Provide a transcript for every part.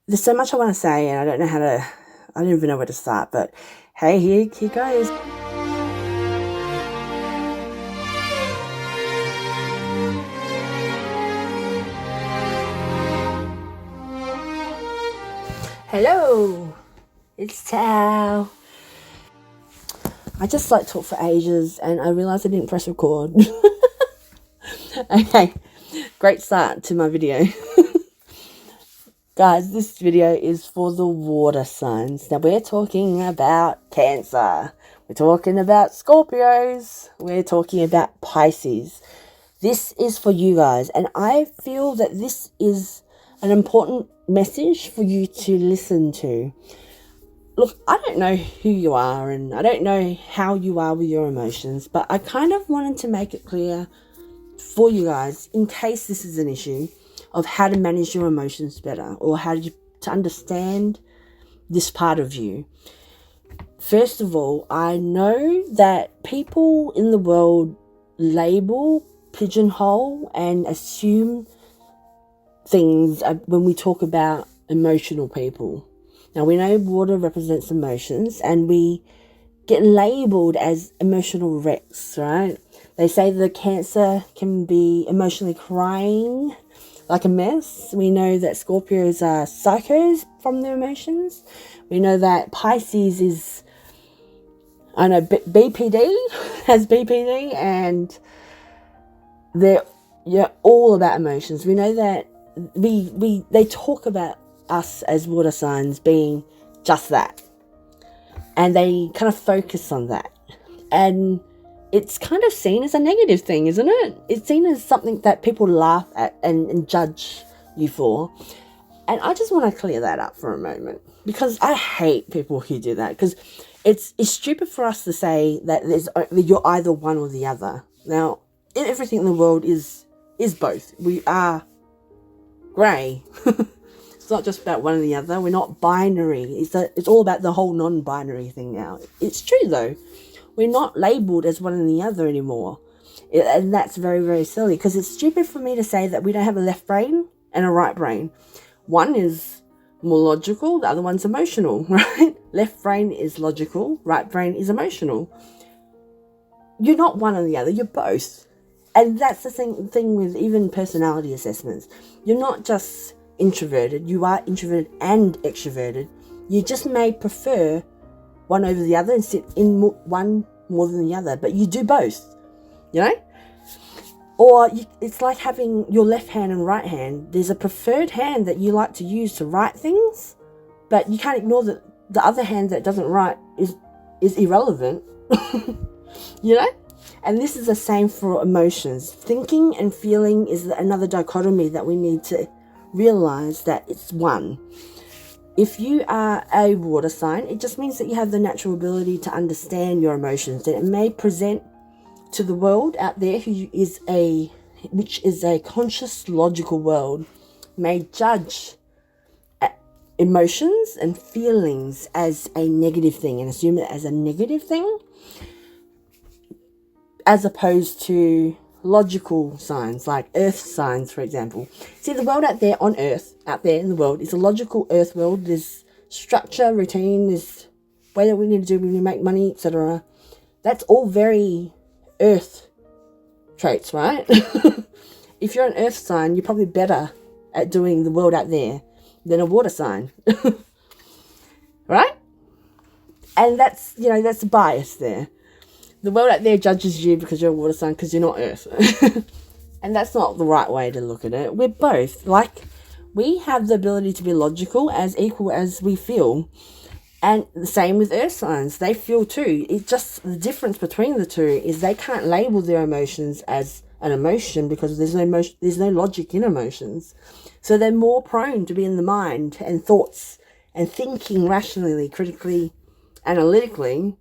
There's so much I want to say, and I don't even know where to start, but hey, here goes. Hello, it's Tao. I just talk for ages, and I realised I didn't press record. Okay, great start to my video. Guys, this video is for the water signs. Now, we're talking about Cancer. We're talking about Scorpios. We're talking about Pisces. This is for you guys, and I feel that this is an important message for you to listen to. Look, I don't know who you are, and I don't know how you are with your emotions, but I kind of wanted to make it clear for you guys, in case this is an issue, of how to manage your emotions better, or to understand this part of you. First of all, I know that people in the world label, pigeonhole, and assume things when we talk about emotional people. Now, we know water represents emotions, and we get labeled as emotional wrecks, right? They say the Cancer can be emotionally crying like a mess. We know that Scorpios are psychos from their emotions. We know that Pisces is, I know, BPD, has BPD, and they're all about emotions. We know that they talk about us as water signs being just that, and they kind of focus on that, and it's kind of seen as a negative thing, isn't it? It's seen as something that people laugh at and judge you for. And I just want to clear that up for a moment, because I hate people who do that, because it's stupid for us to say that you're either one or the other. Now, everything in the world is both. We are grey. It's not just about one or the other. We're not binary. It's all about the whole non-binary thing now. It's true, though. We're not labelled as one or the other anymore. And that's very, very silly, because it's stupid for me to say that we don't have a left brain and a right brain. One is more logical, the other one's emotional, right? Left brain is logical, right brain is emotional. You're not one or the other, you're both. And that's the thing with even personality assessments. You're not just introverted, you are introverted and extroverted. You just may prefer one over the other and sit in one more than the other, but you do both, you know? Or it's like having your left hand and right hand. There's a preferred hand that you like to use to write things, but you can't ignore that the other hand that doesn't write is irrelevant, you know? And this is the same for emotions. Thinking and feeling is another dichotomy that we need to realize that it's one. If you are a water sign, it just means that you have the natural ability to understand your emotions, and it may present to the world out there which is a conscious, logical world, may judge emotions and feelings as a negative thing and assume it as a negative thing, as opposed to logical signs like earth signs, for example. See, the world out there in the world, is a logical earth world. There's structure, routine, there's way that we need to do when we make money, etc. That's all very earth traits, right? If you're an earth sign, you're probably better at doing the world out there than a water sign. Right? And that's a bias there. The world out there judges you because you're a water sign, because you're not earth. And that's not the right way to look at it. We're both. We have the ability to be logical as equal as we feel. And the same with earth signs. They feel too. It's just the difference between the two is they can't label their emotions as an emotion, because there's no logic in emotions. So they're more prone to be in the mind and thoughts and thinking rationally, critically, analytically,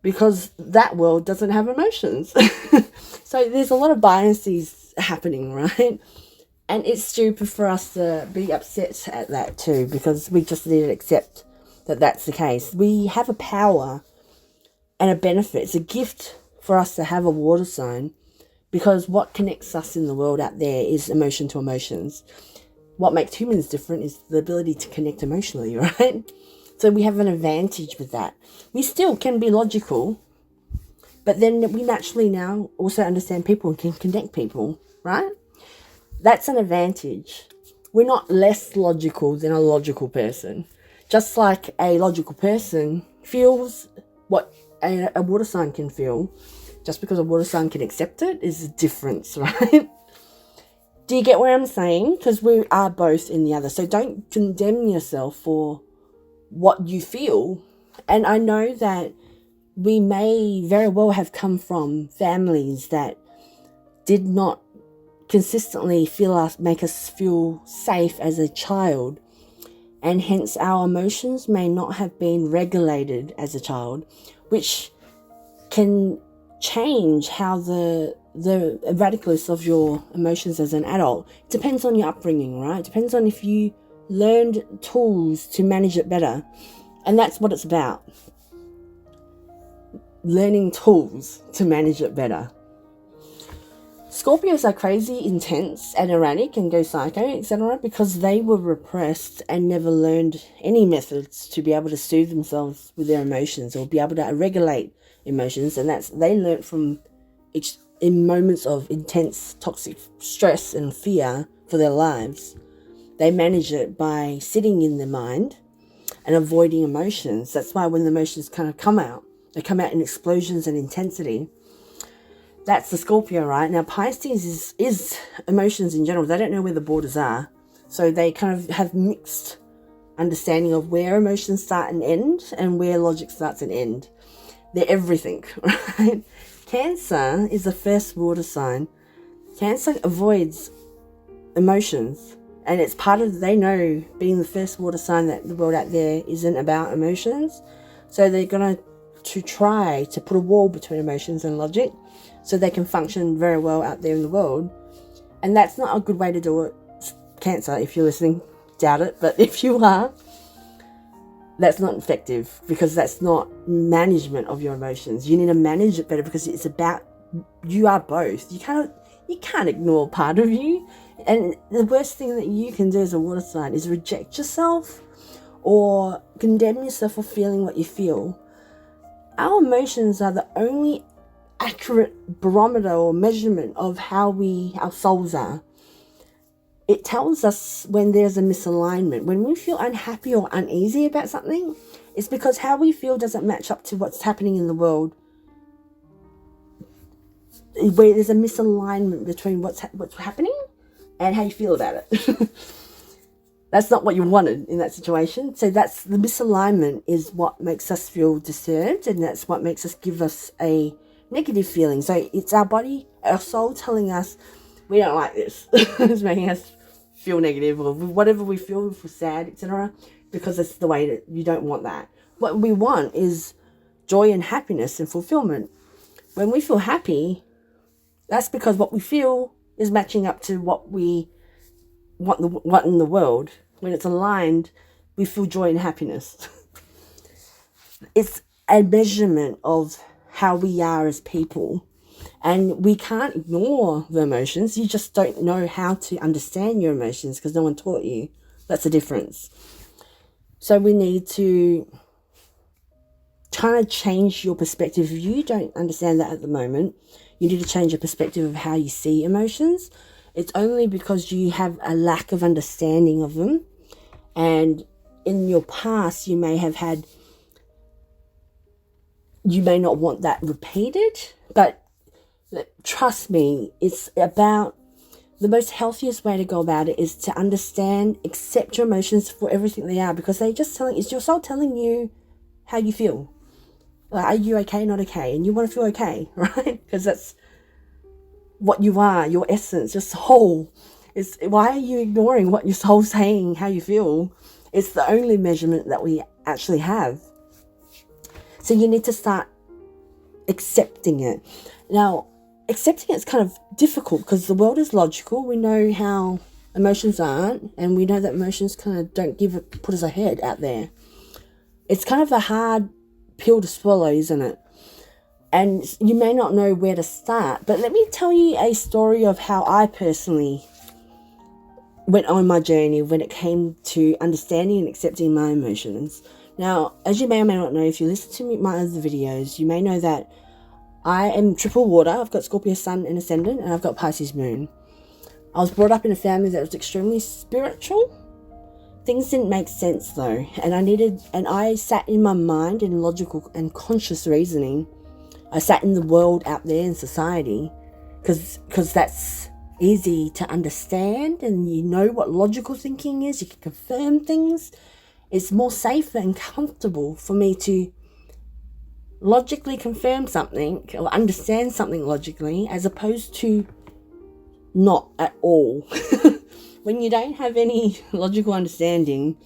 because that world doesn't have emotions. So there's a lot of biases happening, right? And it's stupid for us to be upset at that too, because we just need to accept that that's the case. We have a power and a benefit. It's a gift for us to have a water sign, because what connects us in the world out there is emotion to emotions. what makes humans different is the ability to connect emotionally, right? So we have an advantage with that. We still can be logical, but then we naturally now also understand people and can connect people, right? That's an advantage. We're not less logical than a logical person. Just like a logical person feels what a water sign can feel, just because a water sign can accept it is a difference, right? Do you get what I'm saying? Because we are both in the other. So don't condemn yourself for what you feel. And I know that we may very well have come from families that did not consistently make us feel safe as a child, and hence our emotions may not have been regulated as a child, which can change how the radicalness of your emotions as an adult. It depends on your upbringing, right? It depends on if you learned tools to manage it better. And that's what it's about. Learning tools to manage it better. Scorpios are crazy, intense, and erratic and go psycho, etc. because they were repressed and never learned any methods to be able to soothe themselves with their emotions or be able to regulate emotions. And they learned from in moments of intense toxic stress and fear for their lives. They manage it by sitting in their mind and avoiding emotions. That's why when the emotions kind of come out, they come out in explosions and intensity. That's the Scorpio, right? Now, Pisces is emotions in general. They don't know where the borders are. So they kind of have mixed understanding of where emotions start and end and where logic starts and end. They're everything, right? Cancer is the first water sign. Cancer avoids emotions. And it's part of, they know, being the first water sign, that the world out there isn't about emotions. So they're going to try to put a wall between emotions and logic so they can function very well out there in the world. And that's not a good way to do it, Cancer. If you're listening, doubt it. But if you are, that's not effective, because that's not management of your emotions. You need to manage it better, because it's about, you are both. You can't ignore part of you. And the worst thing that you can do as a water sign is reject yourself or condemn yourself for feeling what you feel. Our emotions are the only accurate barometer or measurement of how our souls are. It tells us when there's a misalignment. When we feel unhappy or uneasy about something, it's because how we feel doesn't match up to what's happening in the world. Where there's a misalignment between what's happening and how you feel about it. That's not what you wanted in that situation. So that's the misalignment is what makes us feel disturbed, and that's what makes us give us a negative feeling. So it's our body, our soul telling us, we don't like this. It's making us feel negative, or whatever we feel, if we're sad, etc. Because it's the way that you don't want that. What we want is joy and happiness and fulfillment. When we feel happy, that's because what we feel is matching up to what we want in the world. When it's aligned, we feel joy and happiness. It's a measurement of how we are as people. And we can't ignore the emotions. You just don't know how to understand your emotions because no one taught you. That's the difference. So we need to try to change your perspective. If you don't understand that at the moment, you need to change your perspective of how you see emotions. It's only because you have a lack of understanding of them. And in your past, you may not want that repeated, but trust me, it's about the most healthiest way to go about it is to understand, accept your emotions for everything they are, because it's your soul telling you how you feel. Like, are you okay, not okay? And you want to feel okay, right? Because that's what you are, your essence, your soul. Why are you ignoring what your soul's saying, how you feel? It's the only measurement that we actually have. So you need to start accepting it. Now, accepting it's kind of difficult because the world is logical. We know how emotions aren't, and we know that emotions kind of don't put us ahead out there. It's kind of a hard pill to swallow, isn't it? And you may not know where to start, but let me tell you a story of how I personally went on my journey when it came to understanding and accepting my emotions. Now, as you may or may not know, if you listen to my other videos, you may know that I am triple water. I've got Scorpio sun and ascendant, and I've got Pisces moon. I was brought up in a family that was extremely spiritual. Things didn't make sense though, and I sat in my mind in logical and conscious reasoning. I sat in the world out there in society, because that's easy to understand, and you know what logical thinking is. You can confirm things. It's more safe and comfortable for me to logically confirm something or understand something logically, as opposed to not at all. When you don't have any logical understanding,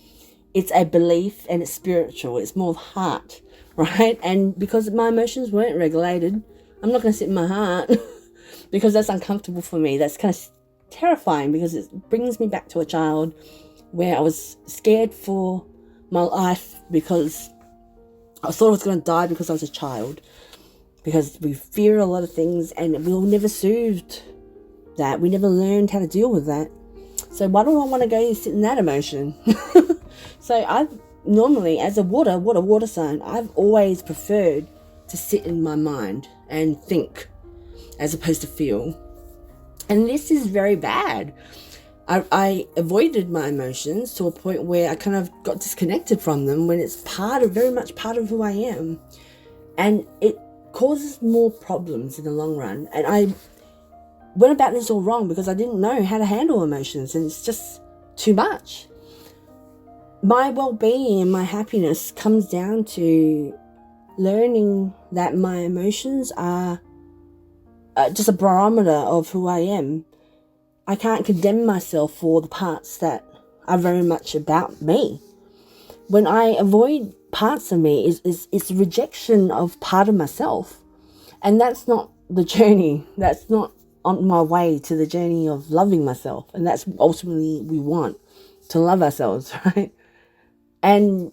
it's a belief and it's spiritual. It's more of heart, right? And because my emotions weren't regulated, I'm not going to sit in my heart because that's uncomfortable for me. That's kind of terrifying, because it brings me back to a child where I was scared for my life because I thought I was going to die because I was a child. Because we fear a lot of things, and we were never soothed that. We never learned how to deal with that. So why do I want to go and sit in that emotion? So I've normally, as a water sign, I've always preferred to sit in my mind and think as opposed to feel. And this is very bad. I avoided my emotions to a point where I kind of got disconnected from them, when it's very much part of who I am. And it causes more problems in the long run. And I went about this all wrong because I didn't know how to handle emotions, and it's just too much. My well-being and my happiness comes down to learning that my emotions are just a barometer of who I am. I can't condemn myself for the parts that are very much about me. When I avoid parts of me, it's rejection of part of myself. And that's not the journey. That's not on my way to the journey of loving myself. And that's ultimately we want, to love ourselves, right? And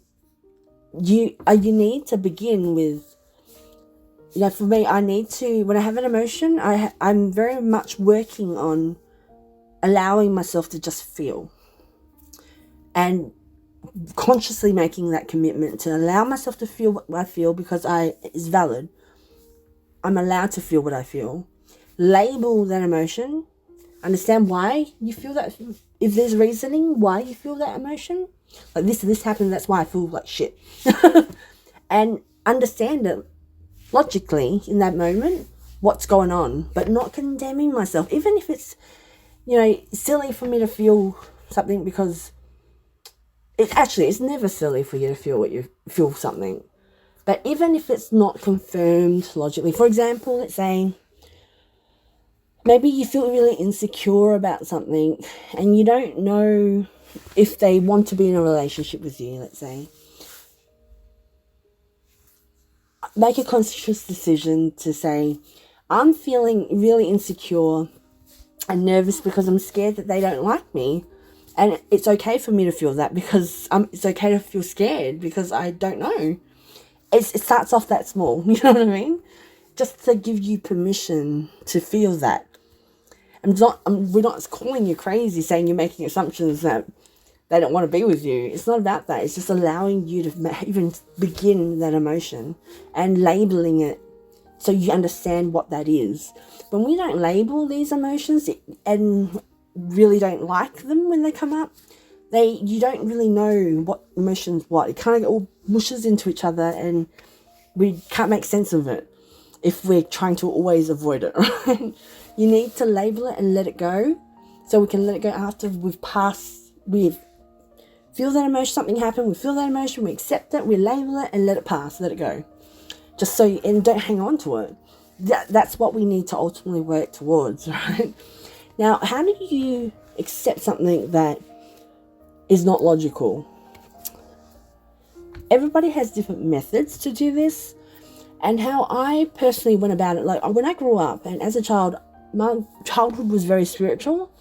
you need to begin with, for me, I need to, when I have an emotion, I'm very much working on allowing myself to just feel, and consciously making that commitment to allow myself to feel what I feel, because it's valid. I'm allowed to feel what I feel. Label that emotion. Understand why you feel that. If there's reasoning why you feel that emotion, like this happened, that's why I feel like shit. And understand it logically in that moment, what's going on, but not condemning myself. Even if it's, silly for me to feel something, because it's never silly for you to feel feel something. But even if it's not confirmed logically, for example, let's say maybe you feel really insecure about something and you don't know if they want to be in a relationship with you, let's say. Make a conscious decision to say, I'm feeling really insecure and nervous because I'm scared that they don't like me. And it's okay for me to feel that, because it's okay to feel scared because I don't know. It starts off that small, you know what I mean? Just to give you permission to feel that. We're not calling you crazy, saying you're making assumptions that they don't want to be with you. It's not about that. It's just allowing you to even begin that emotion and labeling it so you understand what that is. When we don't label these emotions and really don't like them when they come up, you don't really know what emotions what. It kind of all mushes into each other and we can't make sense of it if we're trying to always avoid it, right? You need to label it and let it go, so we can let it go after we've feel that emotion, something happened, we feel that emotion, we accept it, we label it and let it pass, let it go. Just so, and don't hang on to it. That's what we need to ultimately work towards, right? Now, how do you accept something that is not logical? Everybody has different methods to do this. And how I personally went about it, like when I grew up and as a child, my childhood was very spiritual,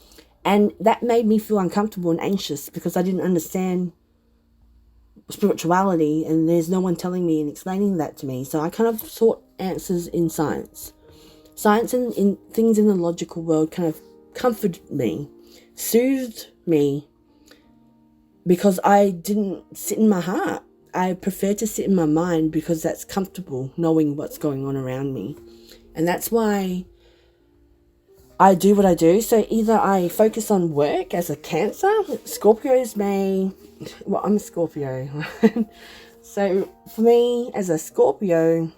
and that made me feel uncomfortable and anxious because I didn't understand spirituality and there's no one telling me and explaining that to me. So I kind of sought answers in science. Science and in things in the logical world kind of comforted me, soothed me because I didn't sit in my heart. I prefer to sit in my mind because that's comfortable, knowing what's going on around me. And that's why I do what I do. So either I focus on work as a Cancer. Scorpios may... Well, I'm a Scorpio. Right? So for me, as a Scorpio,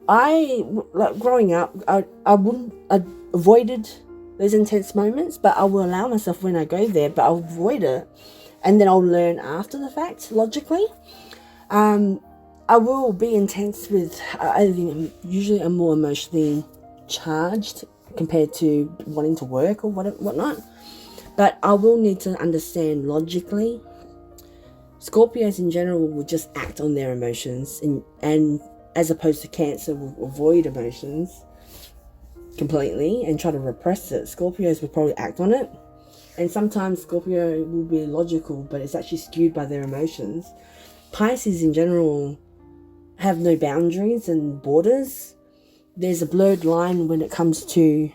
like growing up, I avoided those intense moments, but I will allow myself when I go there, but I'll avoid it. And then I'll learn after the fact, logically. I will be intense with, I think usually I'm more emotionally charged compared to wanting to work or whatnot. But I will need to understand logically. Scorpios in general will just act on their emotions, and as opposed to Cancer will avoid emotions completely and try to repress it. Scorpios will probably act on it. And sometimes Scorpio will be logical, but it's actually skewed by their emotions. Pisces in general have no boundaries and borders. There's a blurred line when it comes to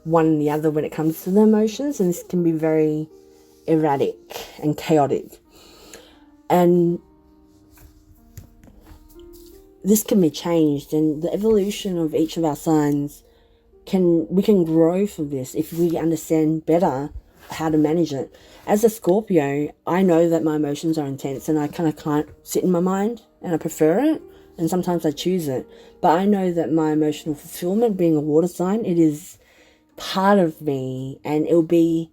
one and the other when it comes to the emotions, and this can be very erratic and chaotic. And this can be changed, and the evolution of each of our signs we can grow from this if we understand better how to manage it. As a Scorpio, I know that my emotions are intense and I kind of can't sit in my mind, and I prefer it, and sometimes I choose it. But I know that my emotional fulfillment, being a water sign, it is part of me, and it'll be,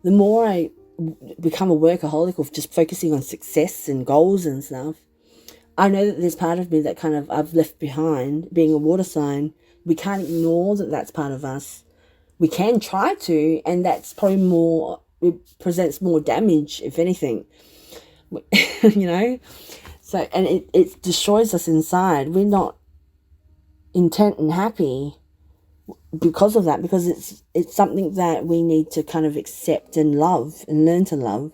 the more I become a workaholic of just focusing on success and goals and stuff, I know that there's part of me that kind of I've left behind. Being a water sign, we can't ignore that that's part of us. We can try to, and that's probably more, it presents more damage, if anything. You know? So, and it destroys us inside. We're not intent and happy because of that, because it's something that we need to kind of accept and love and learn to love.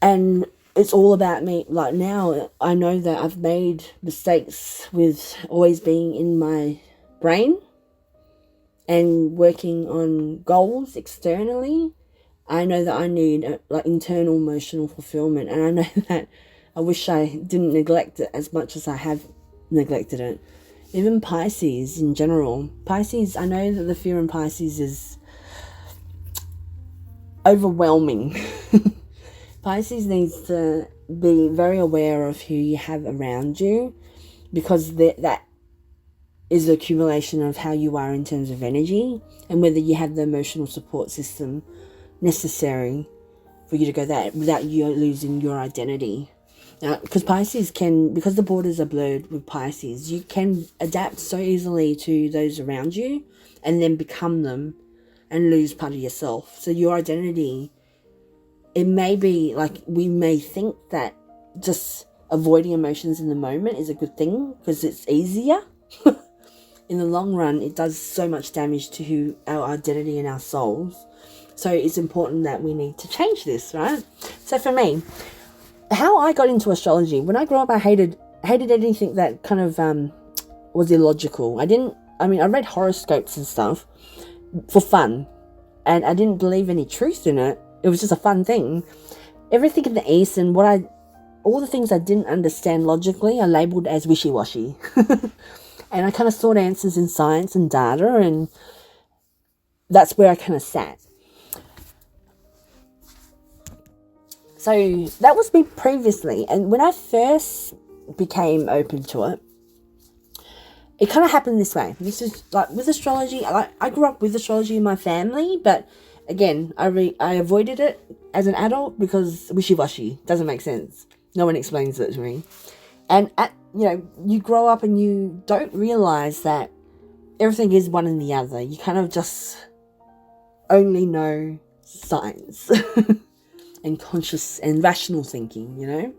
And it's all about me. Like now, I know that I've made mistakes with always being in my brain and working on goals externally. I know that I need like internal emotional fulfillment, and I know that I wish I didn't neglect it as much as I have neglected it. Even Pisces in general. Pisces, I know that the fear in Pisces is overwhelming. Pisces needs to be very aware of who you have around you, because that is the accumulation of how you are in terms of energy, and whether you have the emotional support system necessary for you to go that without you losing your identity. Now, because Pisces can, because the borders are blurred with Pisces, you can adapt so easily to those around you and then become them and lose part of yourself. So your identity, it may be like, we may think that just avoiding emotions in the moment is a good thing because it's easier. In the long run, it does so much damage to our identity and our souls. So it's important that we need to change this, right? So for me, how I got into astrology, when I grew up, I hated anything that kind of was illogical. I read horoscopes and stuff for fun, and I didn't believe any truth in it. It was just a fun thing. Everything in the East and all the things I didn't understand logically, I labelled as wishy-washy. And I kind of sought answers in science and data, and that's where I kind of sat. So that was me previously. And when I first became open to it, it kind of happened this way. This is like with astrology. I grew up with astrology in my family, but again, I avoided it as an adult because wishy-washy doesn't make sense. No one explains it to me. And you grow up and you don't realize that everything is one and the other. You kind of just only know science and conscious and rational thinking,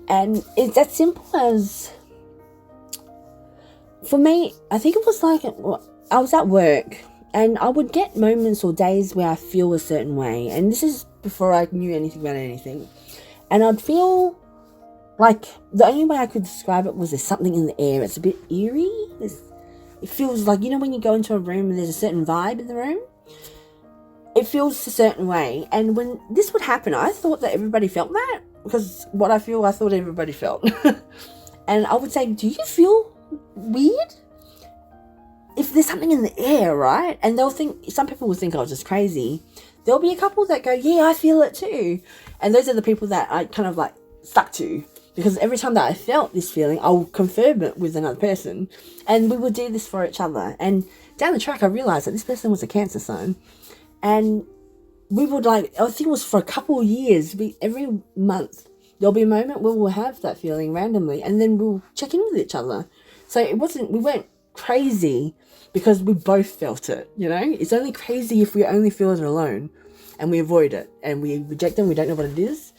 And it's as simple as, for me, I think it was like, I was at work and I would get moments or days where I feel a certain way. And this is before I knew anything about anything. And I'd feel like, the only way I could describe it was there's something in the air. It's a bit eerie. It feels like, you know, when you go into a room and there's a certain vibe in the room? It feels a certain way. And when this would happen, I thought that everybody felt that. Because what I thought everybody felt. And I would say, do you feel weird? If there's something in the air, right? And some people will think I was just crazy. There'll be a couple that go, yeah, I feel it too. And those are the people that I kind of like stuck to. Because every time that I felt this feeling, I'll confirm it with another person. And we would do this for each other. And down the track, I realised that this person was a Cancer sign. And we would I think it was for a couple of years, every month, there'll be a moment where we'll have that feeling randomly. And then we'll check in with each other. So we weren't crazy because we both felt it, you know? It's only crazy if we only feel it alone and we avoid it and we reject them, we don't know what it is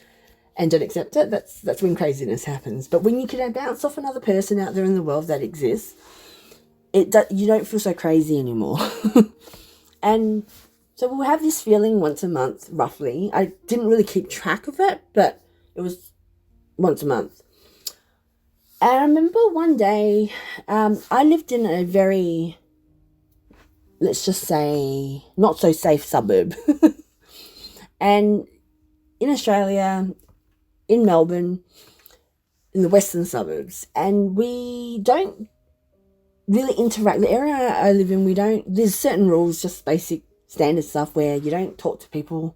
and don't accept it. That's when craziness happens. But when you can bounce off another person out there in the world that exists, you don't feel so crazy anymore. And so we'll have this feeling once a month, roughly. I didn't really keep track of it, but it was once a month. And I remember one day, I lived in a very, let's just say, not so safe suburb. And in Australia, in Melbourne, in the western suburbs, and we don't really interact. The area I live in, there's certain rules, just basic standard stuff where you don't talk to people.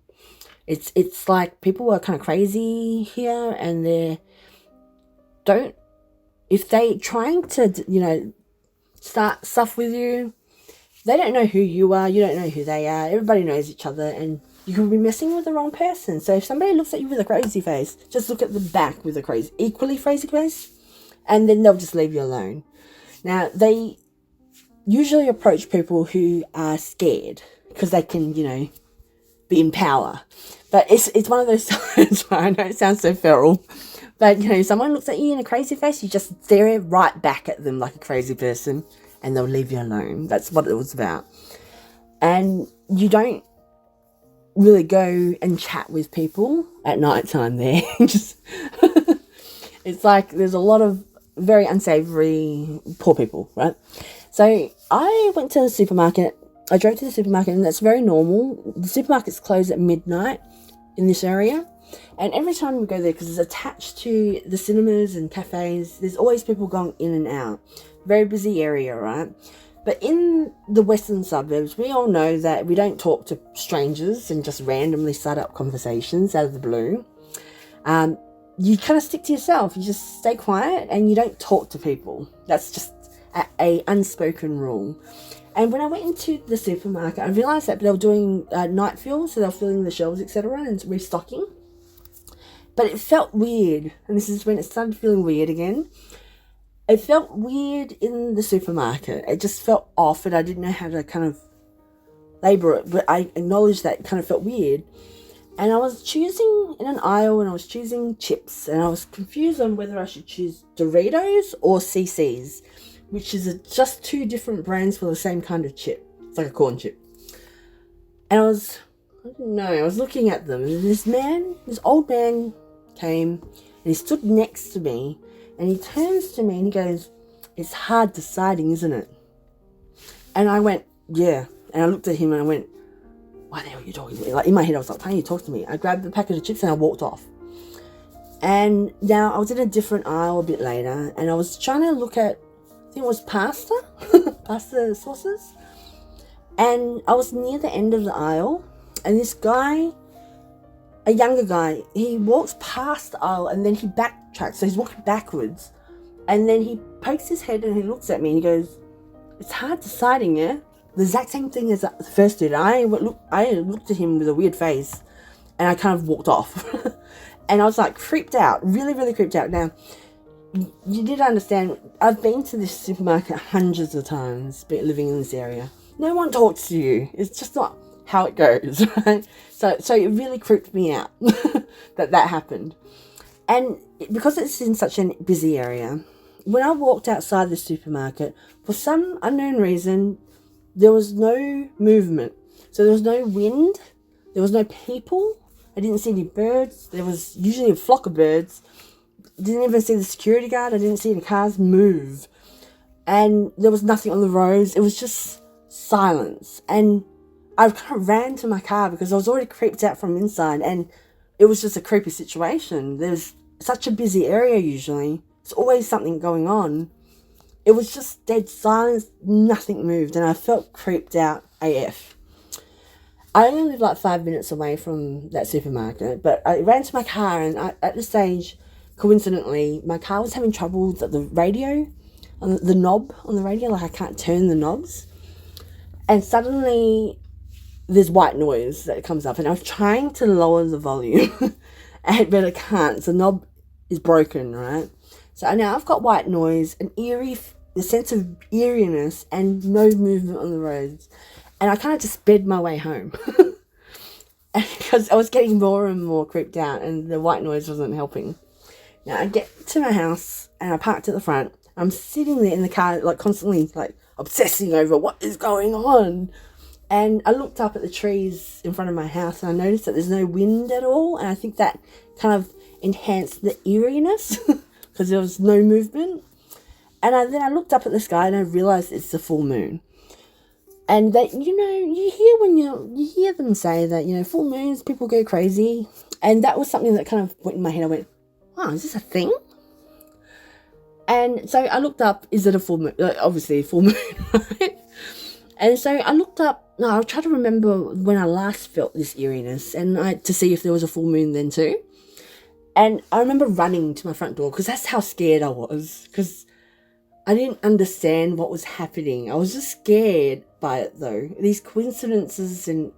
It's like people are kind of crazy here, and if they trying to, you know, start stuff with you, they don't know who you are, you don't know who they are, everybody knows each other, and you could be messing with the wrong person. So if somebody looks at you with a crazy face, just look at the back with a equally crazy face, and then they'll just leave you alone. Now, they usually approach people who are scared because they can, you know, be in power. But it's one of those times where I know it sounds so feral, but, you know, if someone looks at you in a crazy face, you just stare right back at them like a crazy person and they'll leave you alone. That's what it was about. And you don't really go and chat with people at night time there. Just it's like there's a lot of very unsavory poor people, right? So I went to the supermarket. I drove to the supermarket, and that's very normal. The supermarkets close at midnight in this area, and every time we go there, because it's attached to the cinemas and cafes, there's always people going in and out. Very busy area, right? But in the western suburbs, we all know that we don't talk to strangers and just randomly start up conversations out of the blue. You kind of stick to yourself. You just stay quiet and you don't talk to people. That's just a unspoken rule. And when I went into the supermarket, I realised that they were doing night fill, so they were filling the shelves, etc., and restocking. But it felt weird, and this is when it started feeling weird again. It felt weird in the supermarket. It just felt off, and I didn't know how to kind of labour it, but I acknowledged that it kind of felt weird. And I was choosing in an aisle, and I was choosing chips, and I was confused on whether I should choose Doritos or CC's, which is just two different brands for the same kind of chip. It's like a corn chip. And I was looking at them, and this old man came, and he stood next to me, and he turns to me and he goes, "It's hard deciding, isn't it?" And I went, "Yeah." And I looked at him and I went, "Why the hell are you talking to me?" Like in my head, I was like, "Why don't you talk to me?" I grabbed the packet of chips and I walked off. And now I was in a different aisle a bit later, and I was trying to look at, I think it was pasta sauces. And I was near the end of the aisle, and this guy, a younger guy, he walks past the aisle and then he backtracks. So he's walking backwards, and then he pokes his head and he looks at me and he goes, "It's hard deciding, yeah?" The exact same thing as the first dude. I looked at him with a weird face, and I kind of walked off. And I was like creeped out, really, really creeped out. Now, you did understand, I've been to this supermarket hundreds of times, living in this area. No one talks to you. It's just not how it goes, right? So it really creeped me out that happened. And because it's in such a busy area, when I walked outside the supermarket, for some unknown reason, there was no movement. So there was no wind, there was no people, I didn't see any birds. There was usually a flock of birds didn't even see the security guard. I didn't see the cars move. And there was nothing on the roads. It was just silence. And I kind of ran to my car because I was already creeped out from inside. And it was just a creepy situation. There's such a busy area usually. There's always something going on. It was just dead silence. Nothing moved. And I felt creeped out AF. I only lived like 5 minutes away from that supermarket, but I ran to my car, and at this stage, coincidentally, my car was having trouble with the radio, on the knob on the radio, like I can't turn the knobs. And suddenly, there's white noise that comes up, and I was trying to lower the volume, but I can't. So the knob is broken, right? So now I've got white noise, the sense of eeriness, and no movement on the roads. And I kind of just sped my way home because I was getting more and more creeped out, and the white noise wasn't helping. Now I get to my house and I parked at the front. I'm sitting there in the car, like constantly like obsessing over what is going on. And I looked up at the trees in front of my house, and I noticed that there's no wind at all. And I think that kind of enhanced the eeriness because there was no movement. And then I looked up at the sky and I realized it's the full moon. And that, you hear when you hear them say that, full moons, people go crazy. And that was something that kind of went in my head. I went, wow, is this a thing? And so I looked up, is it a full moon? Obviously a full moon, right? And so I looked up, I tried to remember when I last felt this eeriness, and to see if there was a full moon then too. And I remember running to my front door because that's how scared I was, because I didn't understand what was happening. I was just scared by it though. These coincidences and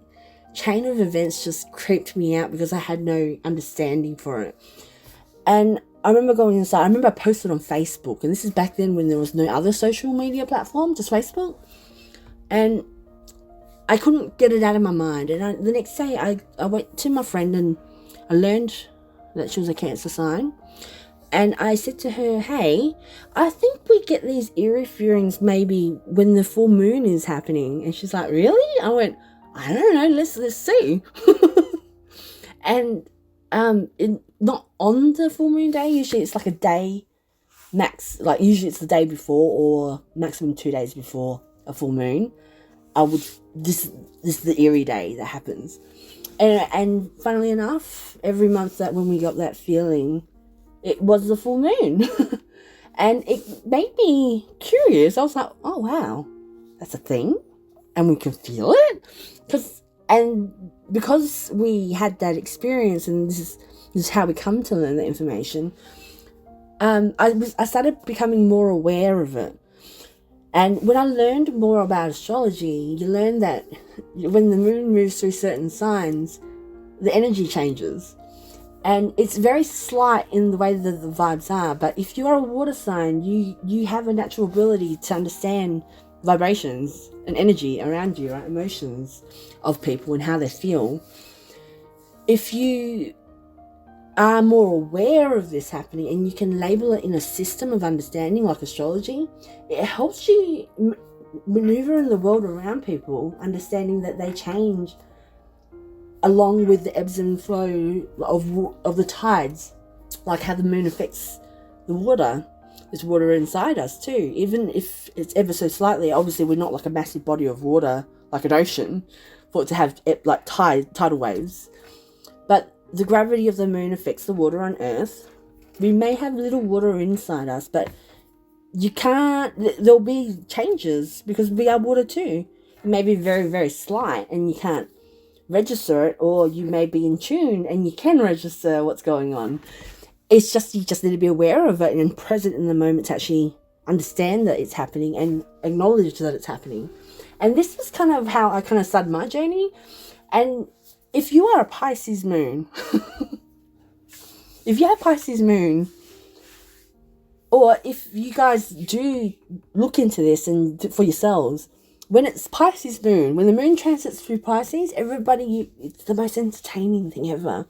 chain of events just creeped me out because I had no understanding for it. And I remember going inside. I remember I posted on Facebook, and this is back then when there was no other social media platform, just Facebook. And I couldn't get it out of my mind. And the next day I went to my friend, and I learned that she was a Cancer sign. And I said to her, hey, I think we get these eerie feelings maybe when the full moon is happening. And she's like, really? I went, I don't know, let's see. And not on the full moon day. Usually it's like a day max. Like usually it's the day before or maximum 2 days before a full moon. This is the eerie day that happens. And funnily enough, every month that when we got that feeling, it was the full moon. And it made me curious. I was like, oh wow, that's a thing, and we can feel it. Because we had that experience, and this is how we come to learn the information. I started becoming more aware of it. And when I learned more about astrology, you learn that when the moon moves through certain signs, the energy changes. And it's very slight in the way that the vibes are. But if you are a water sign, you have a natural ability to understand vibrations and energy around you, right? Emotions of people and how they feel. If you are more aware of this happening and you can label it in a system of understanding like astrology, it helps you maneuver in the world around people, understanding that they change along with the ebbs and flow of the tides, like how the moon affects the water. There's water inside us too, even if it's ever so slightly. Obviously we're not like a massive body of water like an ocean for it to have like tidal waves, but the gravity of the moon affects the water on Earth. We may have little water inside us, but there'll be changes because we are water too. It may be very, very slight and you can't register it, or you may be in tune and you can register what's going on. It's just, you just need to be aware of it and present in the moment to actually understand that it's happening and acknowledge that it's happening. And this was kind of how I kind of started my journey. And if you are a Pisces moon, if you have Pisces moon, or if you guys do look into this and for yourselves, when it's Pisces moon, when the moon transits through Pisces, it's the most entertaining thing ever.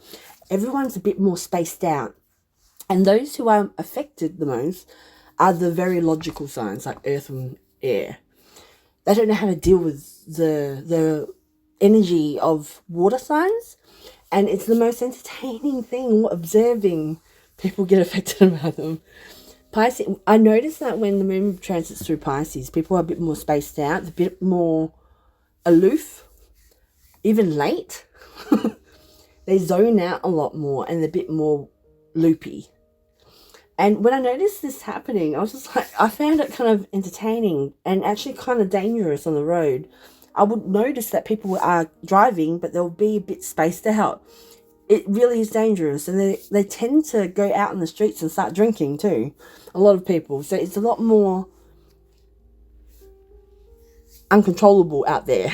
Everyone's a bit more spaced out. And those who are affected the most are the very logical signs like Earth and Air. They don't know how to deal with the energy of water signs, and it's the most entertaining thing observing people get affected about them. Pisces, I noticed that when the moon transits through Pisces, people are a bit more spaced out, a bit more aloof, even late. They zone out a lot more and they're a bit more loopy. And when I noticed this happening, I was just like, I found it kind of entertaining and actually kind of dangerous on the road. I would notice that people are driving, but they'll be a bit spaced out. It really is dangerous. And they tend to go out in the streets and start drinking too. A lot of people. So it's a lot more uncontrollable out there.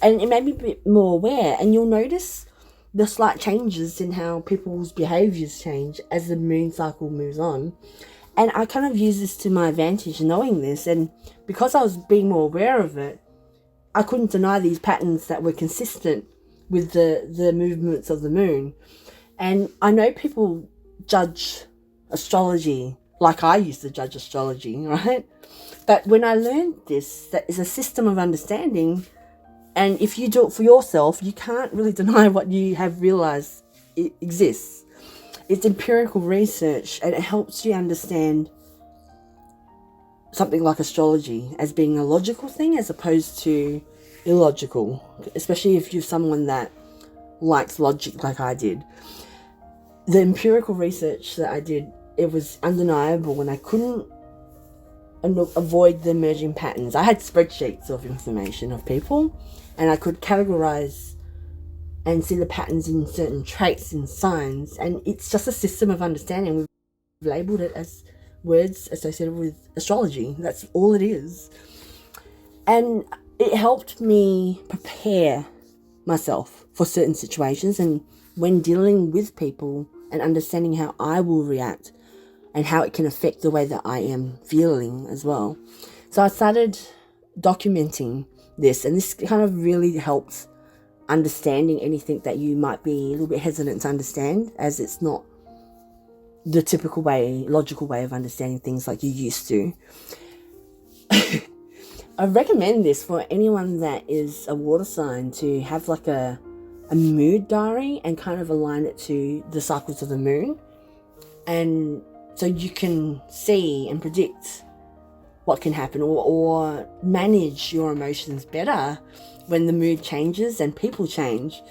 And it made me a bit more aware. And you'll notice the slight changes in how people's behaviours change as the moon cycle moves on. And I kind of use this to my advantage, knowing this. And because I was being more aware of it, I couldn't deny these patterns that were consistent with the movements of the moon. And I know people judge astrology like I used to judge astrology, right? But when I learned this, that is a system of understanding. And if you do it for yourself, you can't really deny what you have realized it exists. It's empirical research, and it helps you understand something like astrology as being a logical thing as opposed to illogical, especially if you're someone that likes logic like I did. The empirical research that I did, it was undeniable, and I couldn't avoid the emerging patterns. I had spreadsheets of information of people, and I could categorize and see the patterns in certain traits and signs, and it's just a system of understanding. We've labeled it as words associated with astrology. That's all it is. And it helped me prepare myself for certain situations, and when dealing with people and understanding how I will react and how it can affect the way that I am feeling as well. So I started documenting this, and this kind of really helps understanding anything that you might be a little bit hesitant to understand, as it's not the typical way, logical way of understanding things like you used to. I recommend this for anyone that is a water sign to have like a mood diary and kind of align it to the cycles of the moon. And so you can see and predict what can happen, or manage your emotions better when the mood changes and people change.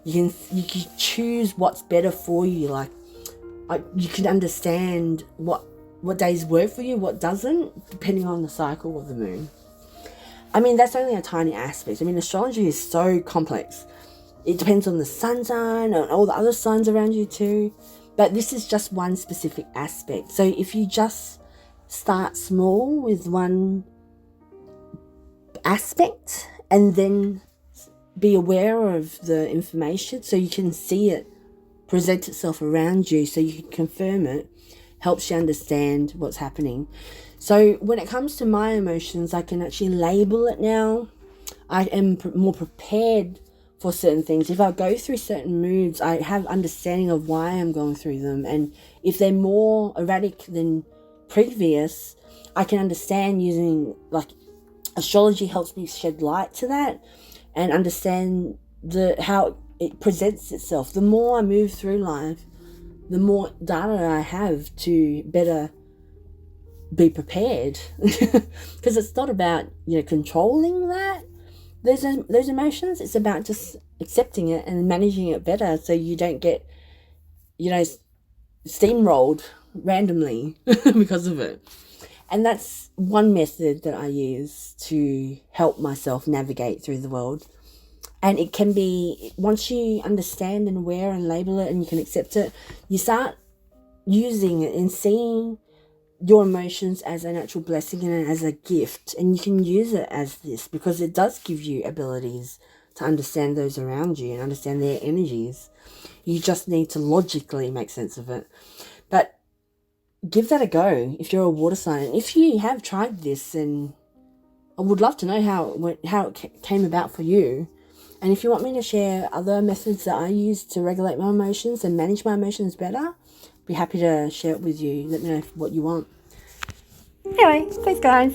You can choose what's better for you. Like you can understand what days work for you, what doesn't, depending on the cycle of the moon. I mean, that's only a tiny aspect. I mean, astrology is so complex. It depends on the sun sign and all the other signs around you too. But this is just one specific aspect. So if you just start small with one aspect and then be aware of the information so you can see it present itself around you so you can confirm it, helps you understand what's happening. So when it comes to my emotions, I can actually label it now. I am more prepared for certain things. If I go through certain moods, I have understanding of why I'm going through them. And if they're more erratic than previous, I can understand using, like, astrology helps me shed light to that and understand how it presents itself. The more I move through life, the more data I have to better be prepared. Because it's not about, controlling those emotions. It's about just accepting it and managing it better so you don't get, steamrolled randomly because of it. And that's one method that I use to help myself navigate through the world. And it can be, once you understand and aware and label it and you can accept it, you start using it and seeing your emotions as an actual blessing and as a gift. And you can use it as this because it does give you abilities to understand those around you and understand their energies. You just need to logically make sense of it. But give that a go if you're a water sign. And if you have tried this, and I would love to know how it came about for you. And if you want me to share other methods that I use to regulate my emotions and manage my emotions better, be happy to share it with you. Let me know what you want. Anyway, thanks guys.